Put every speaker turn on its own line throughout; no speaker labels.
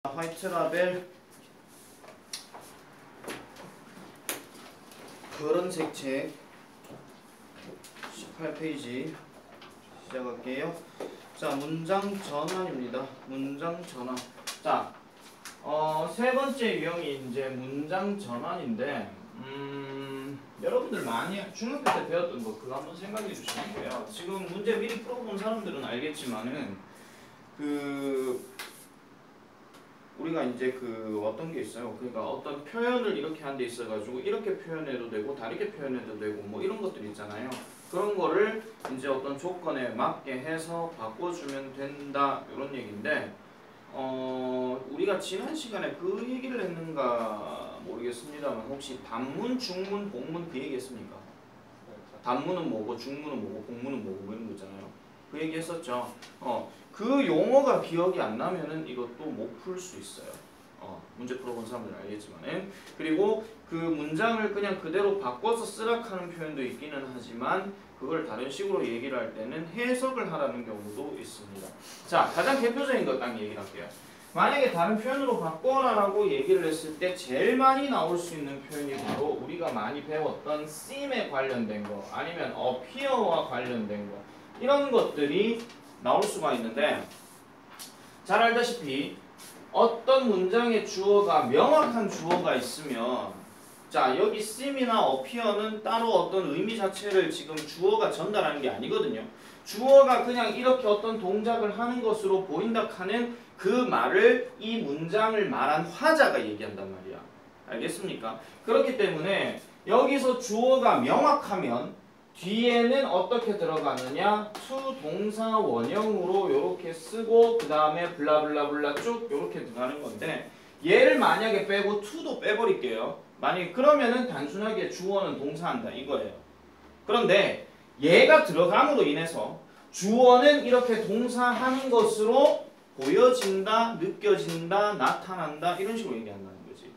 화이트라벨 그런색 책 18페이지 시작할게요. 자, 문장 전환입니다. 문장 전환. 자, 세 번째 유형이 이제 문장 전환인데, 여러분들 많이 중학교 때 배웠던 거 그거 한번 생각해 주시면 돼요. 지금 문제 미리 풀어본 사람들은 알겠지만은 우리가 이제 어떤 게 있어요. 그러니까 어떤 표현을 이렇게 한 데 있어가지고 이렇게 표현해도 되고 다르게 표현해도 되고 뭐 이런 것들 있잖아요. 그런 거를 이제 어떤 조건에 맞게 해서 바꿔주면 된다 이런 얘기인데, 우리가 지난 시간에 그 얘기를 했는가 모르겠습니다만 혹시 단문, 중문, 복문 그 얘기 했습니까? 단문은 뭐고 중문은 뭐고 복문은 뭐고 뭐 이런 거 있잖아요. 그 얘기 했었죠. 그 용어가 기억이 안 나면은 이것도 못 풀 수 있어요. 문제 풀어본 사람들은 알겠지만은. 그리고 그 문장을 그냥 그대로 바꿔서 쓰라카는 표현도 있기는 하지만 그걸 다른 식으로 얘기를 할 때는 해석을 하라는 경우도 있습니다. 자, 가장 대표적인 것 딱 얘기를 할게요. 만약에 다른 표현으로 바꿔라라고 얘기를 했을 때 제일 많이 나올 수 있는 표현이 바로 우리가 많이 배웠던 seem에 관련된 거 아니면 appear와 관련된 거 이런 것들이 나올 수가 있는데, 잘 알다시피 어떤 문장의 주어가 명확한 주어가 있으면, 자 여기 seem이나 appear는 따로 어떤 의미 자체를 지금 주어가 전달하는 게 아니거든요. 주어가 그냥 이렇게 어떤 동작을 하는 것으로 보인다 하는 그 말을 이 문장을 말한 화자가 얘기한단 말이야. 알겠습니까? 그렇기 때문에 여기서 주어가 명확하면 뒤에는 어떻게 들어가느냐? to 동사 원형으로 이렇게 쓰고 그 다음에 블라블라블라 쭉 이렇게 들어가는 건데, 얘를 만약에 빼고 to도 빼버릴게요. 만약에 그러면은 단순하게 주어는 동사한다 이거예요. 그런데 얘가 들어감으로 인해서 주어는 이렇게 동사하는 것으로 보여진다, 느껴진다, 나타난다 이런 식으로 얘기한다는 거지.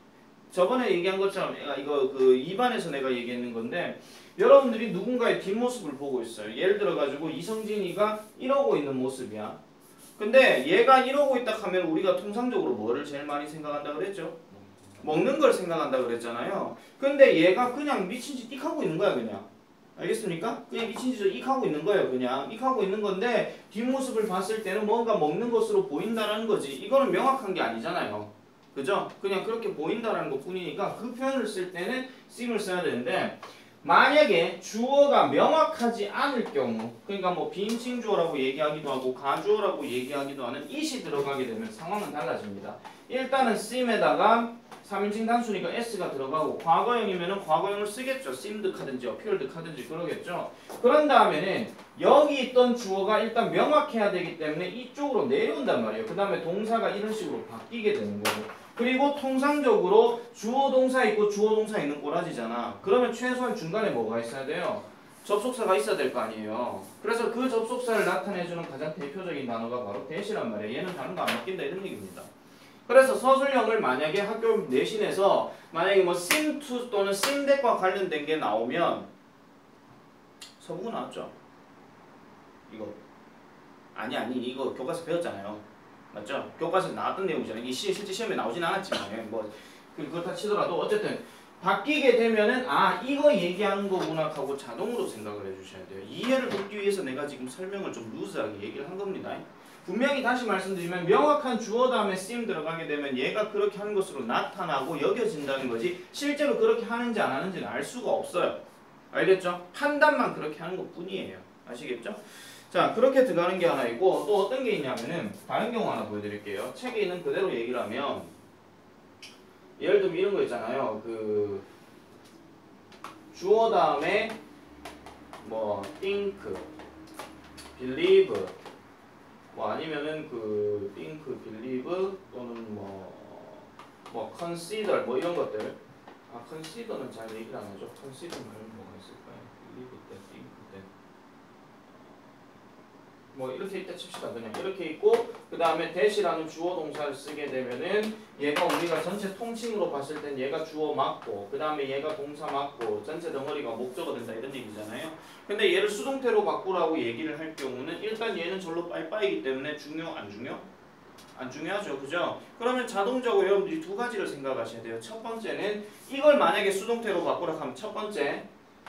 저번에 얘기한 것처럼 이거 2반에서 내가 얘기했는 건데, 여러분들이 누군가의 뒷모습을 보고 있어요. 예를 들어 가지고 이성진이가 이러고 있는 모습이야. 근데 얘가 이러고 있다 하면 우리가 통상적으로 뭐를 제일 많이 생각한다 그랬죠? 먹는 걸 생각한다 그랬잖아요. 근데 얘가 그냥 미친 짓 띡 하고 있는 거야 그냥. 알겠습니까? 그냥 미친 짓을 იქ 하고 있는 거예요. 그냥 იქ 하고 있는 건데 뒷모습을 봤을 때는 뭔가 먹는 것으로 보인다라는 거지. 이거는 명확한 게 아니잖아요. 그죠? 그냥 그렇게 보인다라는 것 뿐이니까 그 표현을 쓸 때는 seem을 써야 되는데, 만약에 주어가 명확하지 않을 경우, 그러니까 뭐 비인칭 주어라고 얘기하기도 하고 가주어라고 얘기하기도 하는 it이 들어가게 되면 상황은 달라집니다. 일단은 seem에다가 3인칭 단수니까 s가 들어가고, 과거형이면은 과거형을 쓰겠죠. seemed 하든지 appeared 하든지 그러겠죠. 그런 다음에는 여기 있던 주어가 일단 명확해야 되기 때문에 이쪽으로 내려온단 말이에요. 그 다음에 동사가 이런 식으로 바뀌게 되는 거고, 그리고 통상적으로 주어 동사 있고 주어 동사 있는 꼬라지잖아. 그러면 최소한 중간에 뭐가 있어야 돼요? 접속사가 있어야 될 거 아니에요. 그래서 그 접속사를 나타내주는 가장 대표적인 단어가 바로 that이란 말이에요. 얘는 다른 거 안 바뀐다 이런 얘기입니다. 그래서 서술형을 만약에 학교 내신에서 만약에 뭐 seem to 또는 seem that과 관련된 게 나오면 서부고 나왔죠? 이거 아니 이거 교과서 배웠잖아요. 맞죠? 교과서에 나왔던 내용이잖아요. 이게 실제 시험에 나오진 않았지만 뭐 그렇다 치더라도 어쨌든 바뀌게 되면은 이거 얘기하는 거구나 하고 자동으로 생각을 해주셔야 돼요. 이해를 돕기 위해서 내가 지금 설명을 좀 루즈하게 얘기를 한 겁니다. 분명히 다시 말씀드리면 명확한 주어 다음에 seem 들어가게 되면 얘가 그렇게 하는 것으로 나타나고 여겨진다는 거지, 실제로 그렇게 하는지 안 하는지는 알 수가 없어요. 알겠죠? 판단만 그렇게 하는 것 뿐이에요. 아시겠죠? 자, 그렇게 들어가는 게 하나 있고, 또 어떤 게 있냐면은 다른 경우 하나 보여드릴게요. 책에 있는 그대로 얘기를 하면, 예를 들면 이런 거 있잖아요. 주어 다음에 뭐 think, believe, 뭐 아니면은 think, believe 또는 뭐 consider 뭐 이런 것들. consider는 잘 얘기를 안 하죠. consider 말고 뭐가 있을까요? believe 때, think 때. 뭐 이렇게 있다 칩시다. 그냥 이렇게 있고, 그 다음에 that이라는 주어 동사를 쓰게 되면은 얘가 우리가 전체 통칭으로 봤을 땐 얘가 주어 맞고, 그 다음에 얘가 동사 맞고, 전체 덩어리가 목적어 된다 이런 얘기잖아요. 근데 얘를 수동태로 바꾸라고 얘기를 할 경우는 일단 얘는 절로 빠이빠이기 때문에 중요 안 중요? 안 중요하죠. 그죠? 그러면 자동적으로 여러분들이 두 가지를 생각하셔야 돼요. 첫 번째는 이걸 만약에 수동태로 바꾸라 하면 첫 번째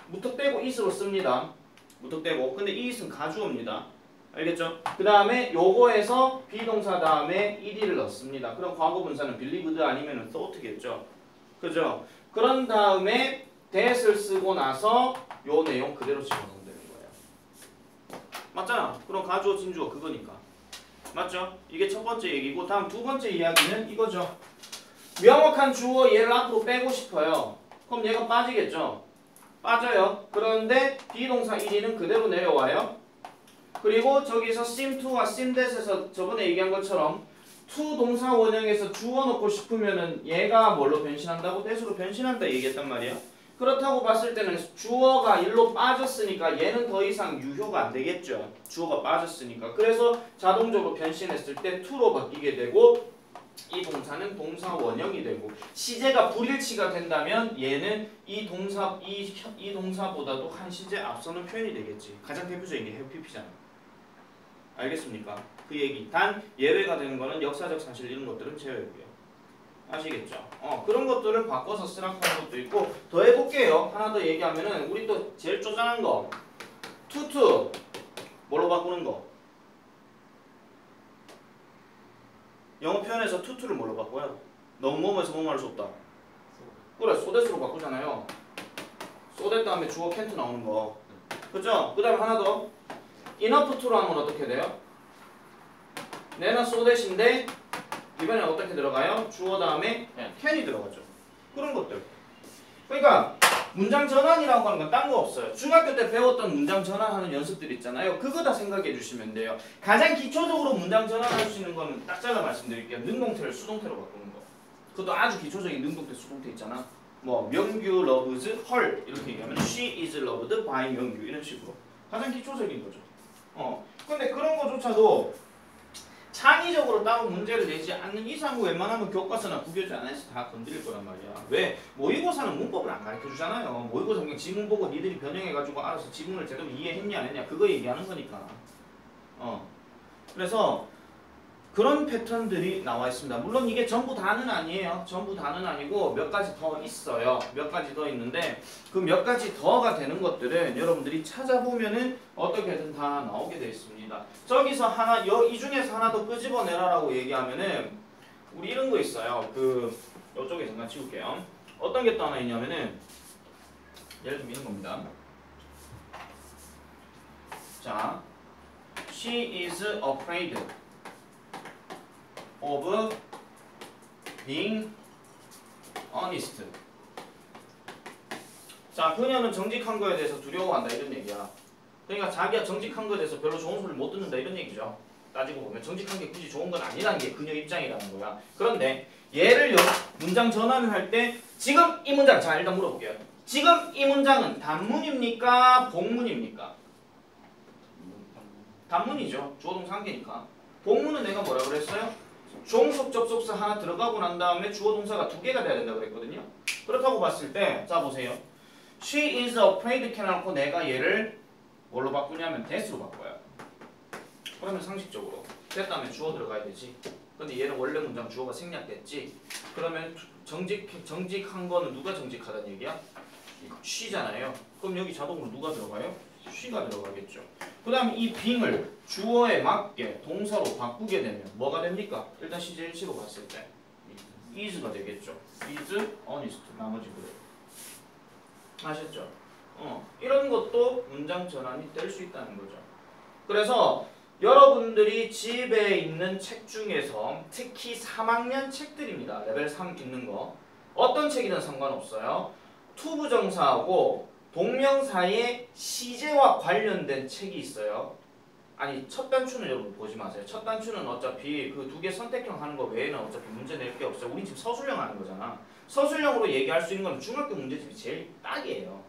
무턱대고 is로 씁니다. 무턱대고. 근데 이 is는 가주어입니다. 알겠죠? 그 다음에 요거에서 비동사 다음에 ed를 넣습니다. 그럼 과거 분사는 believed 아니면 thought겠죠. 그죠? 그런 다음에 that을 쓰고 나서 요 내용 그대로 집어넣으면 되는 거예요. 맞잖아. 그럼 가주어 진주어 그거니까. 맞죠? 이게 첫 번째 얘기고 다음 두 번째 이야기는 이거죠. 명확한 주어 얘를 앞으로 빼고 싶어요. 그럼 얘가 빠지겠죠? 빠져요. 그런데 비동사 1위는 그대로 내려와요. 그리고 저기서 seem to와 seem that에서 저번에 얘기한 것처럼 to 동사 원형에서 주어 넣고 싶으면은 얘가 뭘로 변신한다고? that으로 변신한다 얘기했단 말이야. 그렇다고 봤을 때는 주어가 일로 빠졌으니까 얘는 더 이상 유효가 안 되겠죠. 주어가 빠졌으니까. 그래서 자동적으로 변신했을 때 to로 바뀌게 되고 이 동사는 동사 원형이 되고 시제가 불일치가 된다면 얘는 이 동사보다도 한 시제 앞서는 표현이 되겠지. 가장 대표적인 게 have pp잖아. 알겠습니까? 그 얘기. 단 예외가 되는 거는 역사적 사실 이런 것들은 제외고요. 아시겠죠? 그런 것들을 바꿔서 쓰라고 하는 것도 있고 더 해볼게요. 하나 더 얘기하면은 우리 또 제일 쪼잔한 거 to 뭘로 바꾸는 거? 영어 표현에서 to를 뭘로 바꿔요? 너무 뭐뭐해서 뭐뭐 할 수 없다. 그래, so that으로 바꾸잖아요. so that 다음에 주어 can't 나오는 거. 그죠? 그 다음에 하나 더 enough to로 하면 어떻게 돼요? 내나 so that인데 이번에 어떻게 들어가요? 주어 다음에 can이 들어가죠. 그런 것들. 그러니까 문장 전환이라고 하는 건 딴 거 없어요. 중학교 때 배웠던 문장 전환하는 연습들 있잖아요. 그거 다 생각해 주시면 돼요. 가장 기초적으로 문장 전환할 수 있는 거는 딱 잘라 말씀드릴게요. 능동태를 수동태로 바꾸는 거. 그것도 아주 기초적인 능동태 수동태 있잖아. 뭐 명규 loves her 이렇게 얘기하면 she is loved by 명규 이런 식으로. 가장 기초적인 거죠. 근데 그런 거조차도 창의적으로 따로 문제를 내지 않는 이상 웬만하면 교과서나 국어제 안에서 다 건드릴 거란 말이야. 왜? 모의고사는 문법을 안 가르쳐주잖아요. 모의고사 그냥 지문 보고 니들이 변형해가지고 알아서 지문을 제대로 이해했냐 안 했냐 그거 얘기하는 거니까. 그래서 그런 패턴들이 나와 있습니다. 물론 이게 전부 다는 아니에요. 전부 다는 아니고 몇 가지 더 있어요. 몇 가지 더 있는데 그 몇 가지 더가 되는 것들은 여러분들이 찾아보면은 어떻게든 다 나오게 되어 있습니다. 저기서 하나, 이 중에서 하나 더 끄집어내라라고 얘기하면은 우리 이런 거 있어요. 이쪽에 잠깐 치울게요. 어떤 게 또 하나 있냐면은 예를 들면 이런 겁니다. 자, she is afraid of being honest. 자, 그녀는 정직한 거에 대해서 두려워한다 이런 얘기야. 그러니까 자기가 정직한 거에 대해서 별로 좋은 소리를 못 듣는다 이런 얘기죠. 따지고 보면 정직한 게 굳이 좋은 건 아니라는 게 그녀 입장이라는 거야. 그런데 얘를 문장 전환을 할 때 지금 이 문장, 자 일단 물어볼게요. 지금 이 문장은 단문입니까? 복문입니까? 단문이죠. 주어동사 한 개니까. 복문은 내가 뭐라 그랬어요? 종속 접속사 하나 들어가고 난 다음에 주어 동사가 두 개가 돼야 된다 그랬거든요. 그렇다고 봤을 때, 자 보세요. She is afraid 켜놓고 내가 얘를 뭘로 바꾸냐면 that으로 바꿔요. 그러면 상식적으로 that 다음에 주어 들어가야 되지. 근데 얘는 원래 문장 주어가 생략됐지. 그러면 정직한 거는 누가 정직하다는 얘기야? she잖아요. 그럼 여기 자동으로 누가 들어가요? she가 들어가겠죠. 그 다음에 이 being을 주어에 맞게 동사로 바꾸게 되면 뭐가 됩니까? 일단 시제 일치로 봤을 때 is가 되겠죠. is honest 나머지 그대로. 아셨죠? 이런 것도 문장 전환이 될 수 있다는 거죠. 그래서 여러분들이 집에 있는 책 중에서 특히 3학년 책들입니다. 레벨 3 있는 거. 어떤 책이든 상관없어요. 투부정사하고 동명사의 시제와 관련된 책이 있어요. 아니 첫 단추는 여러분 보지 마세요. 첫 단추는 어차피 그 두 개 선택형 하는 거 외에는 어차피 문제 낼 게 없어요. 우리 지금 서술형 하는 거잖아. 서술형으로 얘기할 수 있는 건 중학교 문제집이 제일 딱이에요.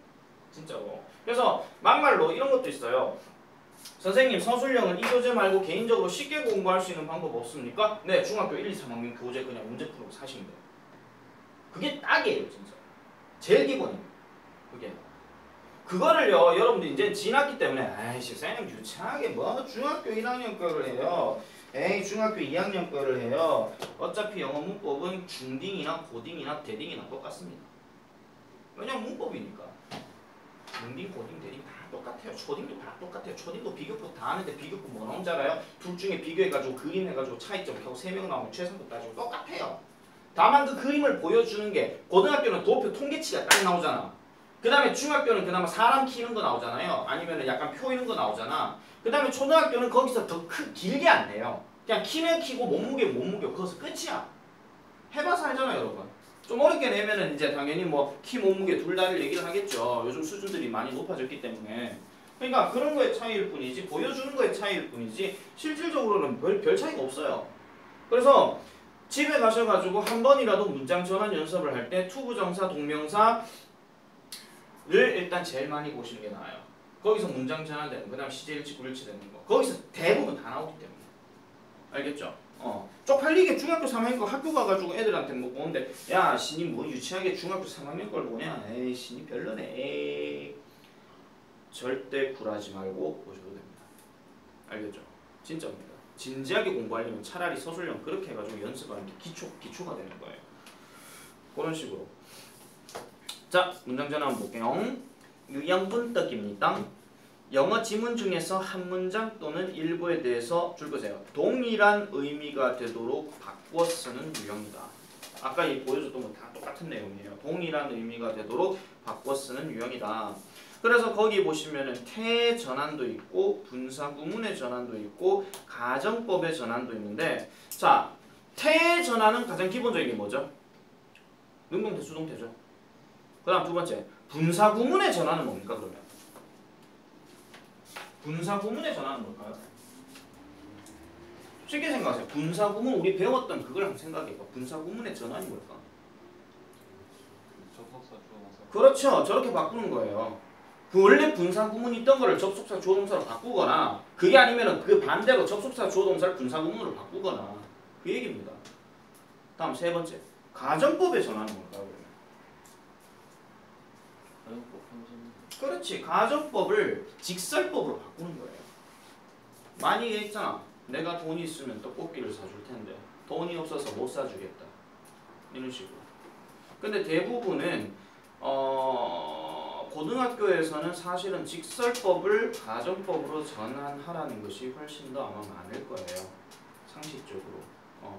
진짜로. 그래서 막말로 이런 것도 있어요. 선생님 서술형은 이 교재 말고 개인적으로 쉽게 공부할 수 있는 방법 없습니까? 네, 중학교 1, 2, 3학년 교재 그냥 문제 풀고 사시면 돼요. 그게 딱이에요 진짜. 제일 기본이에요. 그게. 그거를요 여러분들 이제 지났기 때문에 아이씨 선생님 유치하게 뭐 중학교 1학년 거를 해요. 에이 중학교 2학년 거를 해요. 어차피 영어 문법은 중딩이나 고딩이나 대딩이나 똑같습니다. 왜냐면 문법이니까. 중딩, 고딩, 대딩 다 똑같아요. 초딩도 다 똑같아요. 초딩도 비교법 다 하는데 비교법 뭐 나온 줄 알아요? 둘 중에 비교해가지고 그림해가지고 차이점 하고 3명 나오면 최상급 따지고 똑같아요. 다만 그 그림을 보여주는 게 고등학교는 도표 통계치가 딱 나오잖아. 그 다음에 중학교는 그나마 사람 키는 거 나오잖아요. 아니면 약간 표 있는 거 나오잖아. 그 다음에 초등학교는 거기서 더 길게 안 내요. 그냥 키는 키고 몸무게 거기서 끝이야. 해봐서 알잖아요 여러분. 좀 어렵게 내면은 이제 당연히 뭐 키 몸무게 둘 다를 얘기를 하겠죠. 요즘 수준들이 많이 높아졌기 때문에. 그러니까 그런 거의 차이일 뿐이지 보여주는 거의 차이일 뿐이지 실질적으로는 별 차이가 없어요. 그래서 집에 가셔가지고 한 번이라도 문장 전환 연습을 할 때 투부정사, 동명사를 일단 제일 많이 보시는 게 나아요. 거기서 문장 전환되는 거, 그 다음 시제일치, 구일치 되는 거 거기서 대부분 다 나오기 때문에. 알겠죠? 쪽팔리게 중학교 3학년 거 학교 가가지고 애들한테 뭐 보는데 야 신이 뭐 유치하게 중학교 3학년 걸 보냐 에이 신이 별로네 에이 절대 굴하지 말고 보셔도 됩니다. 알겠죠? 진짜입니다. 진지하게 공부하려면 차라리 서술형 그렇게 해가지고 연습하는 게 기초가 되는 거예요. 그런 식으로. 자 문장 전환 한번 볼게요. 유형분떡입니다. 영어 지문 중에서 한 문장 또는 일부에 대해서 줄 거세요. 동일한 의미가 되도록 바꿔 쓰는 유형이다. 아까 보여줬던 거 다 똑같은 내용이에요. 동일한 의미가 되도록 바꿔 쓰는 유형이다. 그래서 거기 보시면은 태 전환도 있고 분사 구문의 전환도 있고 가정법의 전환도 있는데 자, 태 전환은 가장 기본적인 게 뭐죠? 능동태, 수동태죠. 그 다음 두 번째 분사 구문의 전환은 뭡니까 그러면? 분사 구문의 전환은 뭘까요? 쉽게 생각하세요. 분사 구문 우리 배웠던 그걸 한번 생각해봐. 분사 구문의 전환이 뭘까?
접속사, 주어동사.
그렇죠. 저렇게 바꾸는 거예요. 그 원래 분사 구문이 있던 거를 접속사, 주어동사로 바꾸거나 그게 아니면 그 반대로 접속사, 주어동사를 분사 구문으로 바꾸거나 그 얘기입니다. 다음 세 번째 가정법의 전환은 뭘까요?
가정법 형식.
그렇지. 가정법을 직설법으로 바꾸는 거예요. 많이 얘기했잖아. 내가 돈이 있으면 떡볶이를 사줄 텐데 돈이 없어서 못 사주겠다. 이런 식으로. 근데 대부분은 고등학교에서는 사실은 직설법을 가정법으로 전환하라는 것이 훨씬 더 아마 많을 거예요. 상식적으로.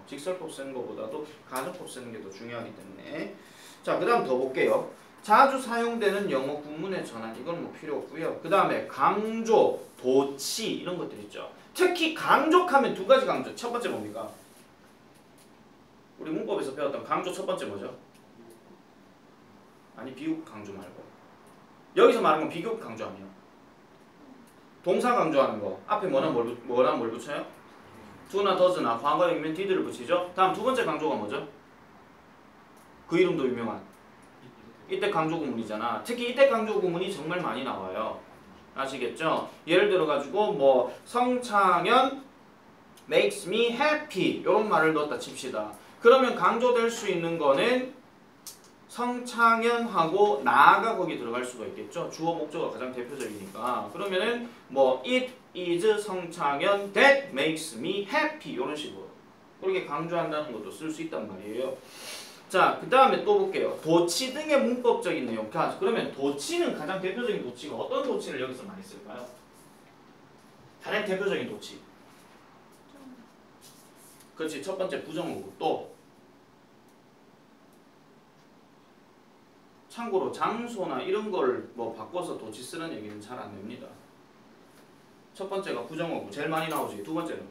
직설법 쓰는 것보다도 가정법 쓰는 게 더 중요하기 때문에. 자, 그 다음 더 볼게요. 자주 사용되는 영어 구문의 전환 이건 뭐 필요 없고요. 그 다음에 강조, 도치 이런 것들 있죠. 특히 강조하면 두 가지 강조. 첫 번째 뭡니까? 우리 문법에서 배웠던 강조 첫 번째 뭐죠? 아니 비교급 강조 말고 여기서 말하는 건 비교급 강조하면 동사 강조하는 거 앞에 뭐나 뭘 붙여요? do나 does나 과거형이면 did를 붙이죠. 다음 두 번째 강조가 뭐죠? 그 이름도 유명한 이때 강조 구문이잖아. 특히 이때 강조 구문이 정말 많이 나와요. 아시겠죠? 예를 들어 가지고 뭐 성창현 makes me happy 이런 말을 넣었다 칩시다. 그러면 강조될 수 있는 거는 성창현하고 나가 거기 들어갈 수가 있겠죠. 주어 목적어가 가장 대표적이니까. 그러면은 뭐 it is 성창현 that makes me happy 이런 식으로 그렇게 강조한다는 것도 쓸 수 있단 말이에요. 자, 그 다음에 또 볼게요. 도치 등의 문법적인 내용. 그러면 도치는 가장 대표적인 도치가 어떤 도치를 여기서 많이 쓸까요? 가장 대표적인 도치. 그렇지. 첫 번째 부정어구. 또 참고로 장소나 이런 걸 뭐 바꿔서 도치 쓰는 얘기는 잘 안 됩니다. 첫 번째가 부정어구. 제일 많이 나오지. 두 번째는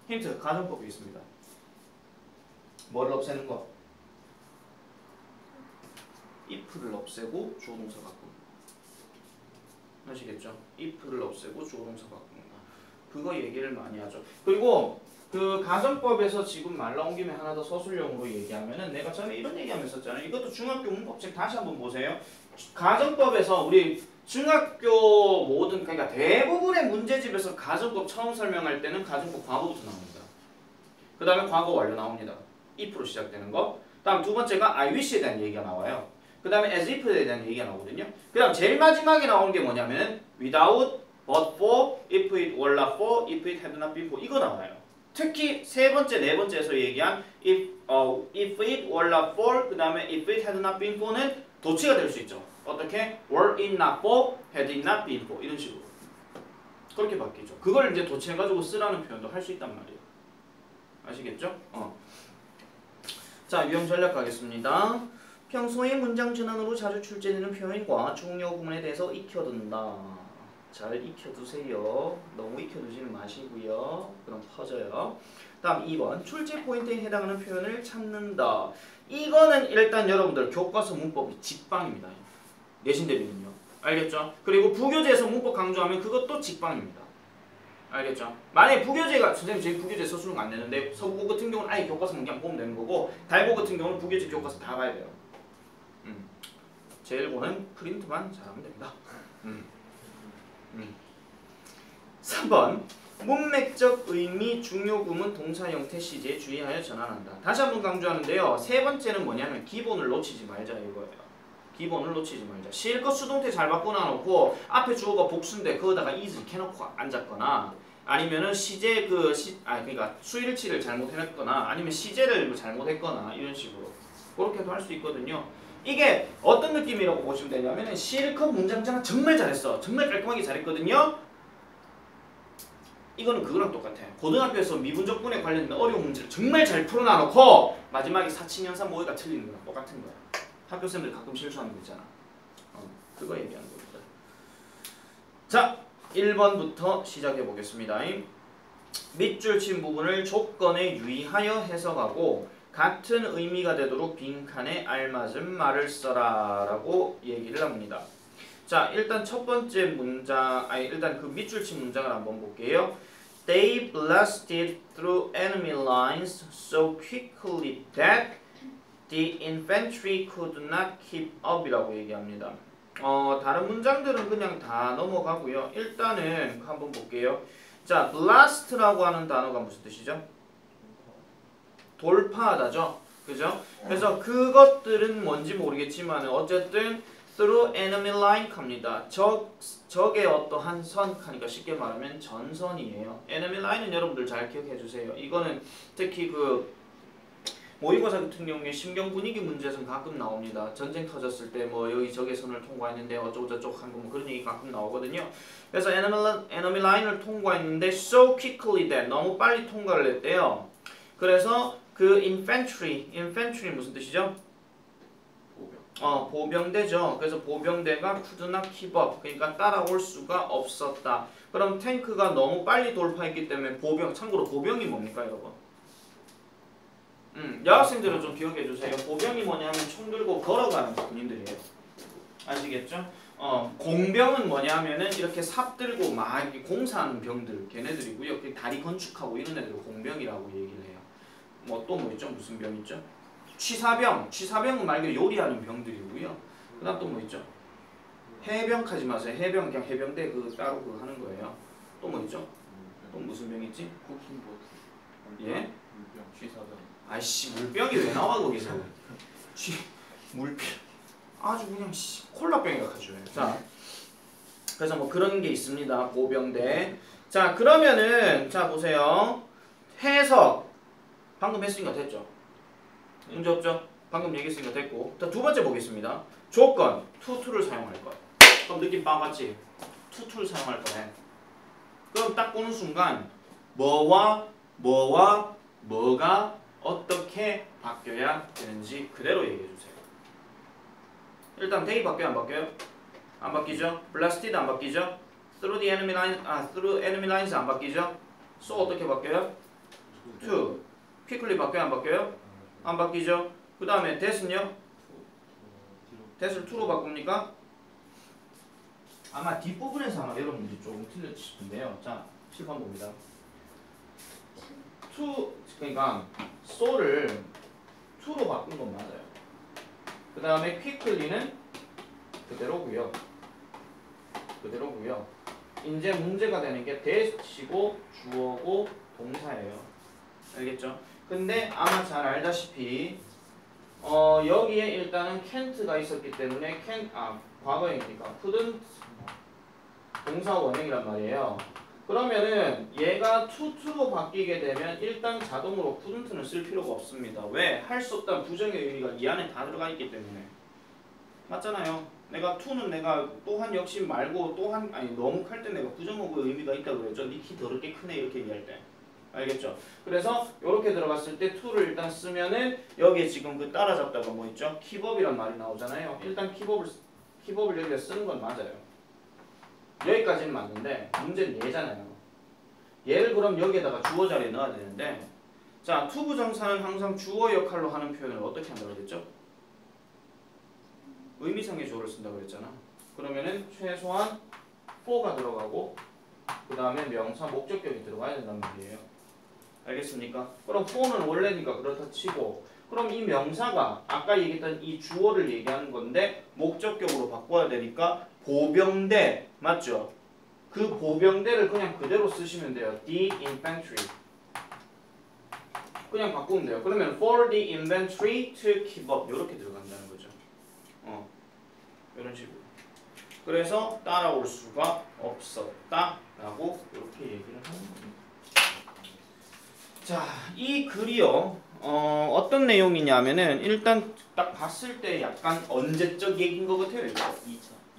힌트. 가정법이 있습니다. 뭐를 없애는 거? if를 없애고 주어동사 바꾸는 거. 아시겠죠? if를 없애고 주어동사 바꾸는 거. 그거 얘기를 많이 하죠. 그리고 그 가정법에서 지금 말 나온 김에 하나 더 서술형으로 얘기하면은 내가 전에 이런 얘기하면 썼잖아요. 이것도 중학교 문법책 다시 한번 보세요. 가정법에서 우리 중학교 모든 그러니까 대부분의 문제집에서 가정법 처음 설명할 때는 가정법 과거부터 나옵니다. 그 다음에 과거 완료 나옵니다. if로 시작되는 거. 다음 두 번째가 I wish에 대한 얘기가 나와요. 그 다음에 as if에 대한 얘기가 나오거든요. 그 다음 제일 마지막에 나오는 게 뭐냐면 without but for, if it were not for, if it had not been for 이거 나와요. 특히 세 번째, 네 번째에서 얘기한 if it were not for 그 다음에 if it had not been for는 도치가 될 수 있죠. 어떻게? were it not for, had it not been for 이런 식으로 그렇게 바뀌죠. 그걸 이제 도치해가지고 쓰라는 표현도 할 수 있단 말이에요. 아시겠죠? 자, 유형 전략 가겠습니다. 평소에 문장 전환으로 자주 출제되는 표현과 중요 부분에 대해서 익혀둔다. 잘 익혀두세요. 너무 익혀두지는 마시고요. 그럼 퍼져요. 다음 2번 출제 포인트에 해당하는 표현을 찾는다. 이거는 일단 여러분들 교과서 문법이 직방입니다. 내신 대비는요. 알겠죠? 그리고 부교재에서 문법 강조하면 그것도 직방입니다. 알겠죠? 만약에 부교재가 선생님 저희 부교재 서술은 안 내는데 서국어 같은 경우는 아예 교과서 문장 보면 되는 거고 달고 같은 경우는 부교재 교과서 다 봐야 돼요. 제일고는 프린트만 잘하면 됩니다. 3번 문맥적 의미 중요 구문 동사 형태 시제에 주의하여 전환한다. 다시 한번 강조하는데요. 세 번째는 뭐냐면 기본을 놓치지 말자 이거예요. 기본을 놓치지 말자. 실컷 수동태 잘 바꿔놔놓고 앞에 주어가 복수인데 거기다가 is 해놓고 앉았거나 아니면은 시제 그러니까 수일치를 잘못해놨거나 아니면 시제를 잘못했거나 이런 식으로 그렇게도 할 수 있거든요. 이게 어떤 느낌이라고 보시면 되냐면 실컷 문장 전환 정말 잘했어. 정말 깔끔하게 잘했거든요. 이거는 그거랑 똑같아. 고등학교에서 미분적분에 관련된 어려운 문제를 정말 잘 풀어놔놓고 마지막에 사칭연산 모의가 틀리는 거랑 똑같은 거야. 학교생들 가끔 실수하는 거 있잖아. 그거 얘기하는 겁니다. 자, 1번부터 시작해 보겠습니다. 밑줄 친 부분을 조건에 유의하여 해석하고 같은 의미가 되도록 빈칸에 알맞은 말을 써라 라고 얘기를 합니다. 자, 일단 첫 번째 문장, 일단 그 밑줄 친 문장을 한번 볼게요. They blasted through enemy lines so quickly that the infantry could not keep up 이라고 얘기합니다. 다른 문장들은 그냥 다 넘어가고요. 일단은 한번 볼게요. 자, blast라고 하는 단어가 무슨 뜻이죠? 돌파하다죠. 그죠? 그래서 그것들은 뭔지 모르겠지만 어쨌든 through enemy line 갑니다. 적의 어떠한 선 하니까 쉽게 말하면 전선이에요. enemy line은 여러분들 잘 기억해 주세요. 이거는 특히 그 모의고사 같은 경우에 심경 분위기 문제에서는 가끔 나옵니다. 전쟁 터졌을 때 뭐 여기 적의 선을 통과했는데 어쩌고 저쩌고 한 거 뭐 그런 얘기 가끔 나오거든요. 그래서 enemy line을 통과했는데 so quickly that 너무 빨리 통과를 했대요. 그래서 그 infantry 무슨 뜻이죠? 보병대죠. 그래서 보병대가 could not keep up 그러니까 따라올 수가 없었다. 그럼 탱크가 너무 빨리 돌파했기 때문에 참고로 보병이 뭡니까 여러분? 여학생들은 좀 기억해 주세요. 보병이 뭐냐면 총 들고 걸어가는 군인들이에요. 아시겠죠? 공병은 뭐냐면은 이렇게 삽 들고 막 공사하는 병들 걔네들이고요. 다리 건축하고 이런 애들을 공병이라고 얘기를 해요. 뭐 또 뭐 있죠? 무슨 병 있죠? 취사병은 말 그대로 요리하는 병들이고요. 그다음 또 뭐 있죠? 해병 하지 마세요. 해병 그냥 해병대 그 따로 그거 하는 거예요. 또 뭐 있죠? 또 무슨 병 있지?
쿠킹보트.
예?
물병, 취사병.
아이씨 물병이 왜 나와 거기서? 물병. 아주 그냥 콜라병이가 가져요. 자, 그래서 뭐 그런 게 있습니다. 보병대. 자, 그러면은 자 보세요. 해석 방금 했으니까 됐죠. 문제 없죠? 방금 얘기했으니까 됐고. 자, 두 번째 보겠습니다. 조건 투를 사용할 것. 그럼 느낌 빠봤지? 투를 사용할 거네. 그럼 딱 보는 순간 뭐가 어떻게 바뀌어야 되는지 그대로 얘기해 주세요. 일단 they 바뀌어요, 안 바뀌어요? 안 바뀌죠? blasted 안 바뀌죠? through the enemy lines through enemy lines 안 바뀌죠? so 어떻게 바뀌어요? to quickly 바뀌어요, 안 바뀌어요? 안 바뀌죠? 그 다음에 that은요? that을 to로 바꿉니까? 아마 뒷부분에서 아마 여러분들이 조금 틀렸을 싶은데요. 자, 7번 봅니다. to 그러니까 so를 to로 바꾼 건 맞아요. 그 다음에 quickly는 그대로고요. 이제 문제가 되는 게 that이고 주어고 동사예요. 알겠죠? 근데 아마 잘 알다시피 여기에 일단은 can't가 있었기 때문에 과거이니까 couldn't 동사 원형이란 말이에요. 그러면은 얘가 투로 바뀌게 되면 일단 자동으로 couldn't는 쓸 필요가 없습니다. 왜? 할 수 없다는 부정의 의미가 이 안에 다 들어가 있기 때문에. 맞잖아요. 내가 to는 내가 또한 역시 말고 또한 아니 너무 할 때 내가 부정어구의 의미가 있다고 그랬죠. 니 키 더럽게 크네 이렇게 얘기할 때. 알겠죠? 그래서 이렇게 들어갔을 때 to를 일단 쓰면은 여기에 지금 그 따라잡다가 뭐 있죠? keepup이란 말이 나오잖아요. 일단 keepup을 여기다 쓰는 건 맞아요. 여기까지는 맞는데 문제는 얘잖아요. 얘를 그럼 여기에다가 주어 자리에 넣어야 되는데 자, to 부정사는 항상 주어 역할로 하는 표현을 어떻게 한다고 그랬죠? 의미상의 주어를 쓴다고 그랬잖아. 그러면은 최소한 for가 들어가고 그 다음에 명사 목적격이 들어가야 된단 말이에요. 알겠습니까? 그럼 for는 원래니까 그렇다 치고 그럼 이 명사가 아까 얘기했던 이 주어를 얘기하는 건데 목적격으로 바꿔야 되니까 보병대 맞죠? 그 보병대를 그냥 그대로 쓰시면 돼요. The infantry 그냥 바꾸면 돼요. 그러면 for the infantry to keep up 이렇게 들어간다는 거죠. 이런 식으로. 그래서 따라올 수가 없었다라고 이렇게 얘기를 하는 겁니다. 자, 이 글이요. 어떤 내용이냐면은 일단 딱 봤을 때 약간 언제적 얘기인 것 같아요. 이거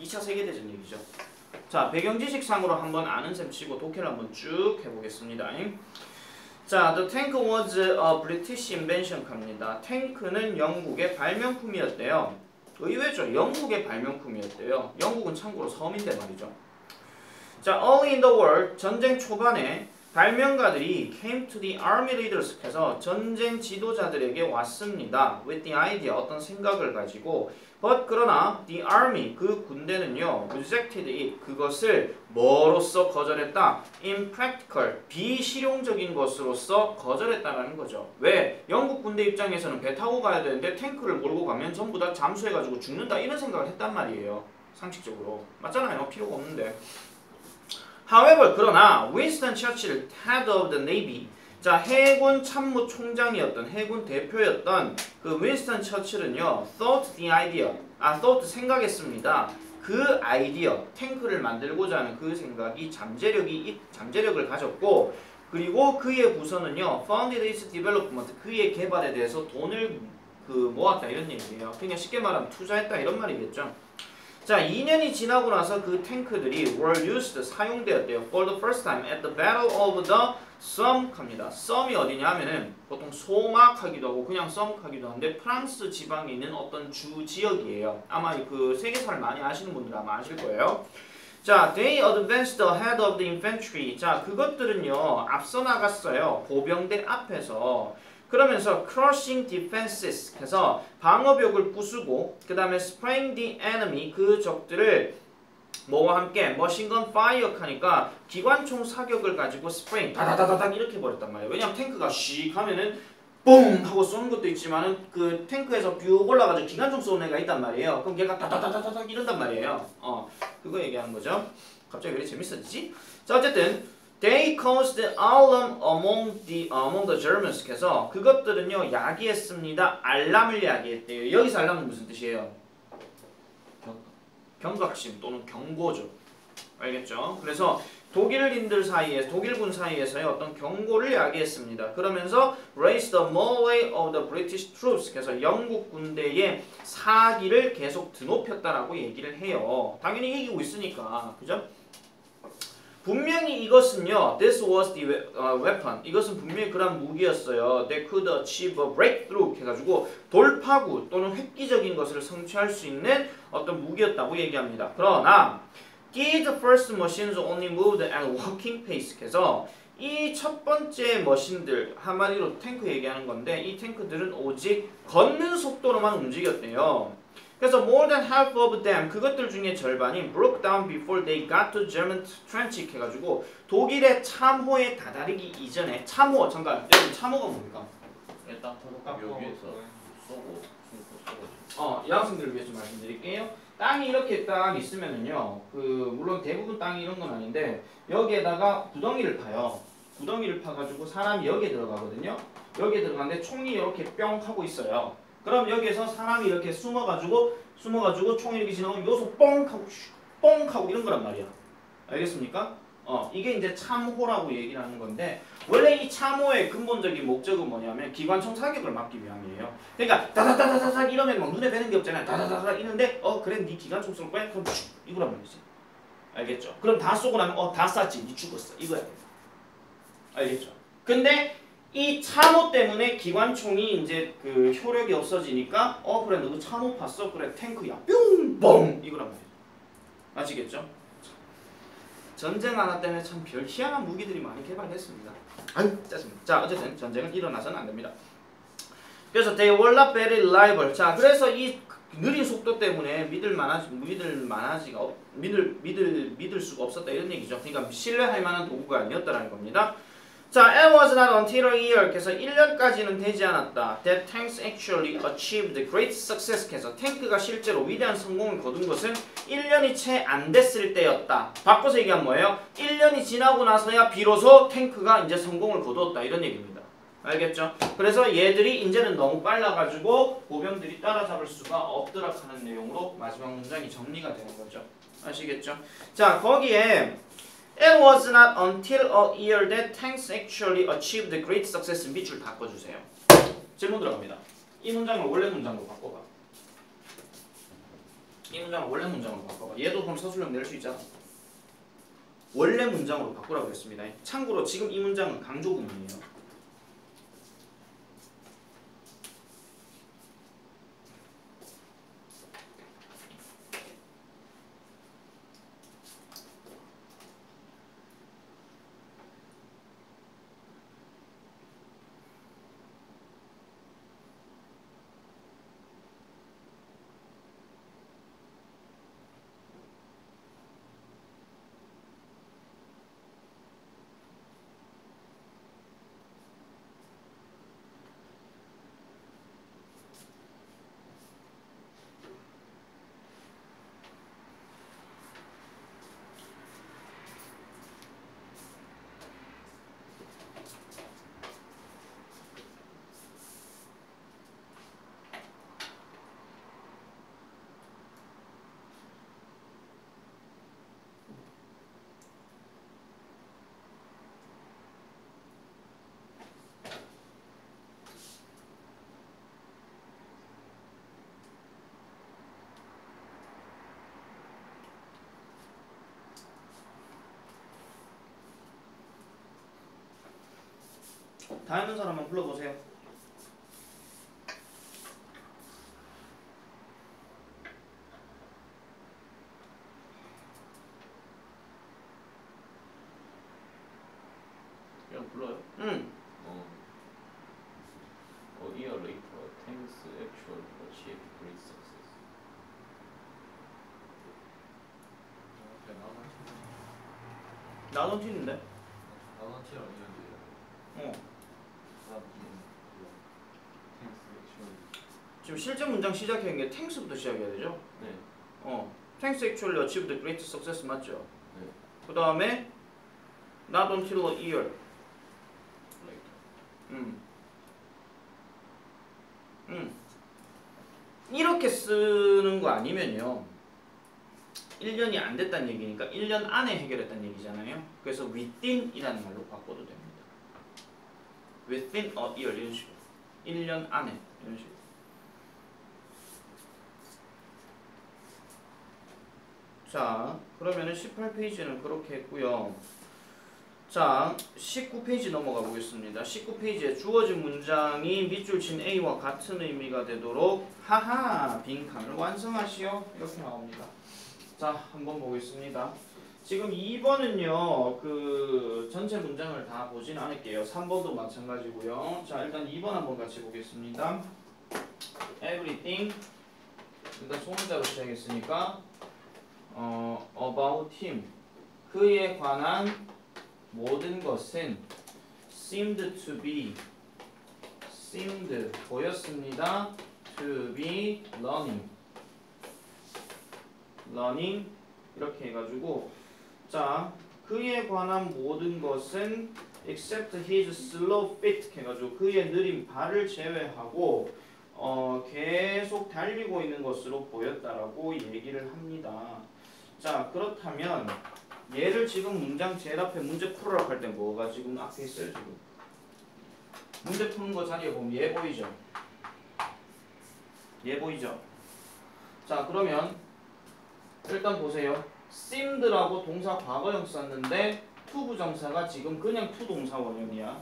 2차 세계대전 얘기죠. 자, 배경 지식상으로 한번 아는 셈 치고 독해를 한번 쭉 해보겠습니다. 자, the tank was a British invention 갑니다. 탱크는 영국의 발명품이었대요. 의외죠. 영국의 발명품이었대요. 영국은 참고로 섬인데 말이죠. 자, early in the war 전쟁 초반에 발명가들이 came to the army leaders 해서 전쟁 지도자들에게 왔습니다. with the idea 어떤 생각을 가지고 but 그러나 the army 그 군대는요 rejected it 그것을 뭐로써 거절했다? impractical 비실용적인 것으로서 거절했다라는 거죠. 왜? 영국 군대 입장에서는 배 타고 가야 되는데 탱크를 몰고 가면 전부 다 잠수해가지고 죽는다 이런 생각을 했단 말이에요. 상식적으로 맞잖아요. 필요가 없는데. However, 그러나 윈스턴 처칠, head of the navy, 자 해군 참모총장이었던 해군 대표였던 그 윈스턴 처칠은요, thought the idea, thought 생각했습니다. 그 아이디어, 탱크를 만들고자 하는 그 생각이 잠재력을 가졌고, 그리고 그의 부서는요, funded its development, 그의 개발에 대해서 돈을 모았다 이런 얘기예요. 그냥 쉽게 말하면 투자했다 이런 말이겠죠. 자, 2년이 지나고 나서 그 탱크들이 were used, 사용되었대요. For the first time at the Battle of the Somme 갑니다. 썸이 어디냐 하면은 보통 소막하기도 하고 그냥 썸하기도 하는데 프랑스 지방에 있는 어떤 주 지역이에요. 아마 그 세계사를 많이 아시는 분들은 아마 아실 거예요. 자, they advanced ahead of the infantry. 자, 그것들은요 앞서 나갔어요. 보병대 앞에서. 그러면서 crushing defenses 해서 방어벽을 부수고 그 다음에 spraying the enemy 그 적들을 뭐와 함께 머신건 파이어 하니까 기관총 사격을 가지고 스프레잉 다다다다닥 이렇게 버렸단 말이에요. 왜냐면 탱크가 씩 하면은 뽕 하고 쏘는 것도 있지만은 그 탱크에서 뷰 올라가지고 기관총 쏘는 애가 있단 말이에요. 그럼 걔가 다다다다닥 이런단 말이에요. 그거 얘기하는 거죠. 갑자기 왜 이렇게 재밌어지지? 자, 어쨌든 They caused alarm among the Germans. 그래서 그것들은요 야기했습니다. 알람을 야기했대요. 여기서 알람은 무슨 뜻이에요? 경각심 또는 경고죠. 알겠죠? 그래서 독일군 사이에서의 어떤 경고를 야기했습니다. 그러면서 raised the morale of the British troops. 그래서 영국 군대의 사기를 계속 드높였다라고 얘기를 해요. 당연히 이기고 있으니까, 그죠? 분명히 이것은요, this was the weapon. 이것은 분명히 그런 무기였어요. That could achieve a breakthrough 해가지고 돌파구 또는 획기적인 것을 성취할 수 있는 어떤 무기였다고 얘기합니다. 그러나 these first machines only moved at walking pace. 해서 이 첫 번째 머신들 한마디로 탱크 얘기하는 건데 이 탱크들은 오직 걷는 속도로만 움직였대요. 그래서 more than half of them 그것들 중에 절반이 broke down before they got to German trench 해가지고 독일의 참호에 다다르기 이전에 참호 잠깐 여러분 참호가 뭡니까?
일단 여기에서 쏘고
여학생들을 위해서 말씀드릴게요. 땅이 이렇게 딱 있으면은요 물론 대부분 땅이 이런 건 아닌데 여기에다가 구덩이를 파요. 구덩이를 파가지고 사람이 여기에 들어가거든요. 여기에 들어가는데 총이 이렇게 뿅 하고 있어요. 그럼 여기에서 사람이 이렇게 숨어가지고 총이 이렇게 지나가면 여기서 뻥 하고 이런 거란 말이야. 알겠습니까? 이게 이제 참호라고 얘기를 하는 건데 원래 이 참호의 근본적인 목적은 뭐냐면 기관총 사격을 막기 위함이에요. 그러니까 다다다다다닥 이러면 막 눈에 뵈는 게 없잖아요. 다다다닥 이는데 그래 네 기관총 쏠 거야? 그럼 쭉 이거란 말이지. 알겠죠? 그럼 다 쏘고 나면 다 쐈지. 네 죽었어. 이거야. 알겠죠? 근데 이 참호 때문에 기관총이 이제 그 효력이 없어지니까 그래 너 참호 봤어? 그래 탱크야. 뿅! 이거란 말이야. 아시겠죠? 전쟁 하나 때문에 참 별 희한한 무기들이 많이 개발됐습니다. 아유 짜증나. 자 어쨌든 전쟁은 일어나서는 안 됩니다. 그래서 they were not very reliable. 자 그래서 이 느린 속도 때문에 믿을 수가 없었다 이런 얘기죠. 그러니까 신뢰할 만한 도구가 아니었다라는 겁니다. 자, it was not until a year. 그래서 1년까지는 되지 않았다. That tanks actually achieved great success. 그래서 탱크가 실제로 위대한 성공을 거둔 것은 1년이 채 안 됐을 때였다. 바꿔서 얘기하면 뭐예요? 1년이 지나고 나서야 비로소 탱크가 이제 성공을 거두었다 이런 얘기입니다. 알겠죠? 그래서 얘들이 이제는 너무 빨라가지고 보병들이 따라잡을 수가 없더라 하는 내용으로 마지막 문장이 정리가 되는 거죠. 아시겠죠? 자, 거기에 It was not until a year that tanks actually achieved great success. 밑줄 바꿔주세요. 질문 들어갑니다. 이 문장을 원래 문장으로 바꿔봐. 이 문장을 원래 문장으로 바꿔봐. 얘도 그럼 서술형 낼 수 있잖아. 원래 문장으로 바꾸라고 했습니다. 참고로 지금 이 문장은 강조문이에요. 다 했는 사람 한번 불러보세요.
그냥 불러요?
응.
A year later, tanks actually achieved great success.
나도 튀는데. 지금 실제 문장 시작한 게 탱스부터 시작해야 되죠?
네.
Tanks actually achieved great success 맞죠?
네.
그 다음에 not until a year.
Later.
이렇게 쓰는 거 아니면요. 1년이 안 됐다는 얘기니까 1년 안에 해결했다는 얘기잖아요. 그래서 within이라는 말로 바꿔도 됩니다. within a year 이런 식으로. 1년 안에 이런 식으로. 자, 그러면은 18페이지는 그렇게 했고요. 자, 19페이지 넘어가 보겠습니다. 19페이지에 주어진 문장이 밑줄 친 A와 같은 의미가 되도록 하하 빈칸을 완성하시오 이렇게 나옵니다. 자, 한번 보겠습니다. 지금 2번은요 그 전체 문장을 다 보진 않을게요. 3번도 마찬가지고요. 자, 일단 2번 한번 같이 보겠습니다. Everything 일단 소문자로 시작했으니까 about him 그에 관한 모든 것은 seemed 보였습니다. to be learning 이렇게 해가지고 자 그에 관한 모든 것은 except his slow feet 해가지고 그의 느린 발을 제외하고 계속 달리고 있는 것으로 보였다라고 얘기를 합니다. 자 그렇다면 얘를 지금 문장 제일 앞에 문제 풀으라고 할 때 뭐가 지금 앞에 있어요 지금? 문제 푸는 거 자리에 보면 얘 보이죠? 얘 보이죠? 자 그러면 일단 보세요. seemed라고 동사 과거형 썼는데 to 부정사가 지금 그냥 to 동사 원형이야.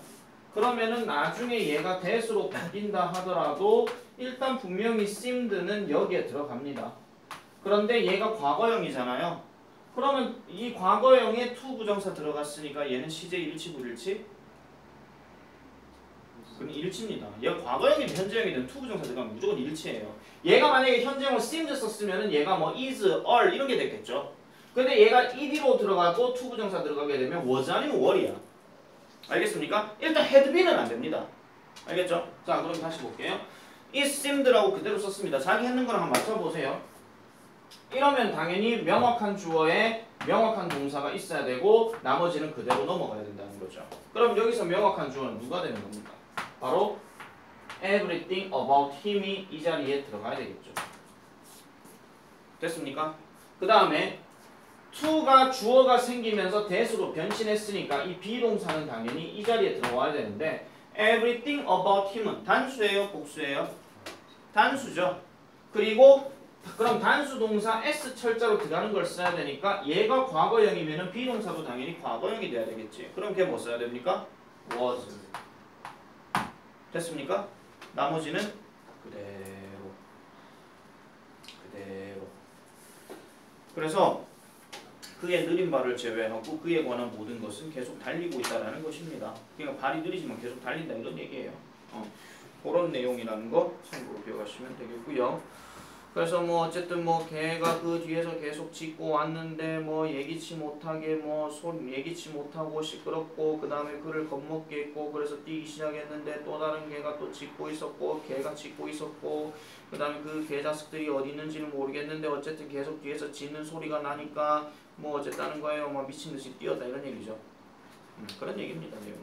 그러면은 나중에 얘가 that으로 바뀐다 하더라도 일단 분명히 seemed는 여기에 들어갑니다. 그런데 얘가 과거형이잖아요. 그러면 이 과거형에 to 부정사 들어갔으니까 얘는 시제 일치 불일치? 그럼 일치입니다. 얘가 과거형이든 현재형이든 to 부정사 들어가면 무조건 일치예요. 얘가 만약에 현재형을 seemed 썼으면은 얘가 뭐 is, are 이런 게 됐겠죠. 근데 얘가 ed로 들어가고 to 부정사 들어가게 되면 was 아니면 were이야. 알겠습니까? 일단 had been은 안 됩니다. 알겠죠? 자 그럼 다시 볼게요. is seemed라고 그대로 썼습니다. 자기 했는 거랑 한번 맞춰보세요. 이러면 당연히 명확한 주어에 명확한 동사가 있어야 되고 나머지는 그대로 넘어가야 된다는 거죠. 그럼 여기서 명확한 주어는 누가 되는 겁니까? 바로 everything about him이 이 자리에 들어가야 되겠죠. 됐습니까? 그 다음에 to가 주어가 생기면서 that으로 변신했으니까 이 비동사는 당연히 이 자리에 들어와야 되는데 everything about him은 단수예요? 복수예요? 단수죠. 그리고 그럼 단수 동사 S 철자로 들어가는 걸 써야 되니까 얘가 과거형이면은 비동사도 당연히 과거형이 돼야 되겠지. 그럼 걔 뭐 써야 됩니까? was. 됐습니까? 나머지는 그대로. 그래서 그의 느린 발을 제외하고 그에 관한 모든 것은 계속 달리고 있다라는 것입니다. 그러니까 발이 느리지만 계속 달린다 이런 얘기예요. 그런 내용이라는 거 참고로 기억하시면 되겠고요. 그래서 뭐 어쨌든 뭐 걔가 그 뒤에서 계속 짖고 왔는데 뭐 예기치 못하게 뭐 예기치 못하고 시끄럽고 그 다음에 그를 겁먹게 했고 그래서 뛰기 시작했는데 또 다른 개가 또 짖고 있었고 걔가 짖고 있었고 그 다음에 그 개 자식들이 어디 있는지는 모르겠는데 어쨌든 계속 뒤에서 짖는 소리가 나니까 뭐 어쨌다는 거예요. 뭐 미친듯이 뛰었다 이런 얘기죠. 그런 얘기입니다. 내용은.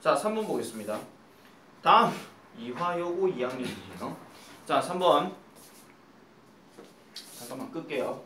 자 3번 보겠습니다. 다음 이화여고 2학년이에요. 자 3번 잠깐만 끌게요.